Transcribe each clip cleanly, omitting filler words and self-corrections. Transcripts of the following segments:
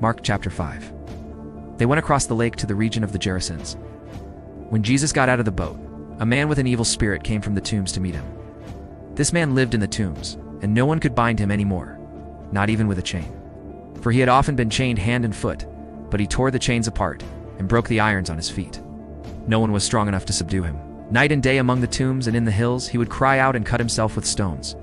Mark chapter 5. They went across the lake to the region of the Gerasenes. When Jesus got out of the boat, a man with an evil spirit came from the tombs to meet him. This man lived in the tombs, and no one could bind him anymore, not even with a chain. For he had often been chained hand and foot, but he tore the chains apart and broke the irons on his feet. No one was strong enough to subdue him. Night and day among the tombs and in the hills, he would cry out and cut himself with stones.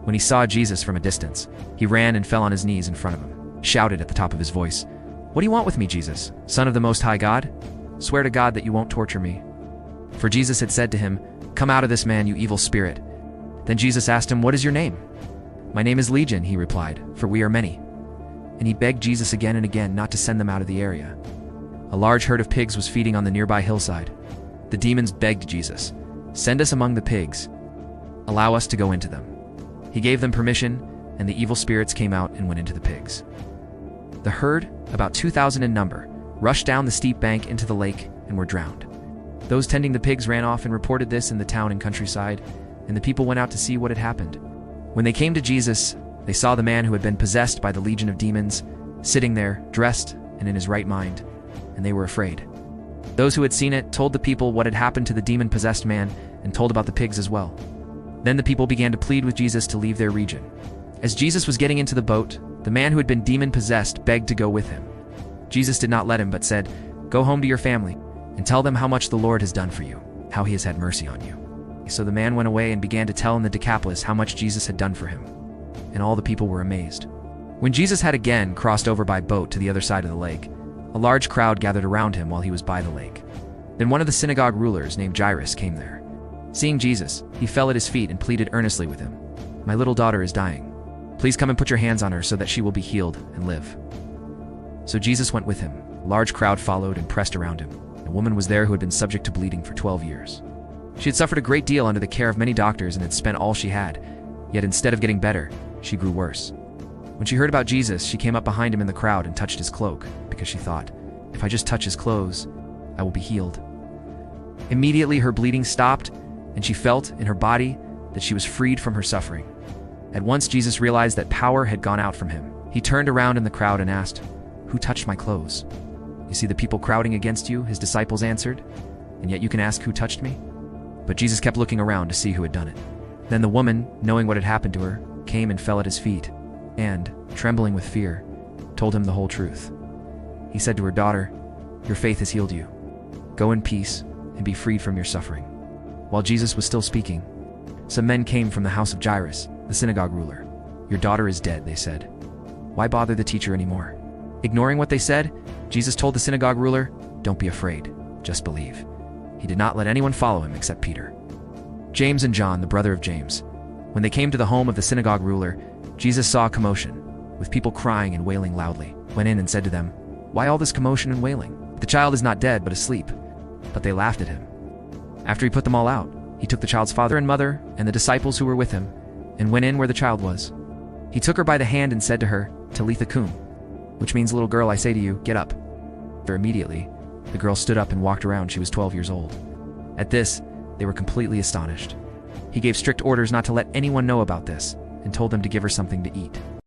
When he saw Jesus from a distance, he ran and fell on his knees in front of him, shouted at the top of his voice, "What do you want with me, Jesus, Son of the Most High God? Swear to God that you won't torture me." For Jesus had said to him, "Come out of this man, you evil spirit." Then Jesus asked him, "What is your name?" "My name is Legion," he replied, "for we are many." And he begged Jesus again and again not to send them out of the area. A large herd of pigs was feeding on the nearby hillside. The demons begged Jesus, "Send us among the pigs. Allow us to go into them." He gave them permission, and the evil spirits came out and went into the pigs. The herd, about 2,000 in number, rushed down the steep bank into the lake and were drowned. Those tending the pigs ran off and reported this in the town and countryside, and the people went out to see what had happened. When they came to Jesus, they saw the man who had been possessed by the legion of demons, sitting there, dressed and in his right mind, and they were afraid. Those who had seen it told the people what had happened to the demon-possessed man and told about the pigs as well. Then the people began to plead with Jesus to leave their region. As Jesus was getting into the boat, the man who had been demon-possessed begged to go with him. Jesus did not let him, but said, "Go home to your family and tell them how much the Lord has done for you, how he has had mercy on you." So the man went away and began to tell in the Decapolis how much Jesus had done for him. And all the people were amazed. When Jesus had again crossed over by boat to the other side of the lake, a large crowd gathered around him while he was by the lake. Then one of the synagogue rulers named Jairus came there. Seeing Jesus, he fell at his feet and pleaded earnestly with him, "My little daughter is dying. Please come and put your hands on her so that she will be healed and live." So Jesus went with him. A large crowd followed and pressed around him. A woman was there who had been subject to bleeding for 12 years. She had suffered a great deal under the care of many doctors and had spent all she had, yet instead of getting better, she grew worse. When she heard about Jesus, she came up behind him in the crowd and touched his cloak, because she thought, "If I just touch his clothes, I will be healed." Immediately her bleeding stopped, and she felt in her body that she was freed from her suffering. At once Jesus realized that power had gone out from him. He turned around in the crowd and asked, "Who touched my clothes?" "You see the people crowding against you," his disciples answered, "and yet you can ask, 'Who touched me?'" But Jesus kept looking around to see who had done it. Then the woman, knowing what had happened to her, came and fell at his feet, and, trembling with fear, told him the whole truth. He said to her, "Daughter, your faith has healed you. Go in peace and be freed from your suffering." While Jesus was still speaking, some men came from the house of Jairus, the synagogue ruler. "Your daughter is dead," they said. "Why bother the teacher anymore?" Ignoring what they said, Jesus told the synagogue ruler, "Don't be afraid, just believe." He did not let anyone follow him except Peter. James and John, the brother of James. When they came to the home of the synagogue ruler, Jesus saw a commotion, with people crying and wailing loudly, went in and said to them, "Why all this commotion and wailing? The child is not dead, but asleep." But they laughed at him. After he put them all out, he took the child's father and mother and the disciples who were with him, and went in where the child was. He took her by the hand and said to her, "Talitha koum," which means, "Little girl, I say to you, get up." For immediately, the girl stood up and walked around. She was 12 years old. At this, they were completely astonished. He gave strict orders not to let anyone know about this, and told them to give her something to eat.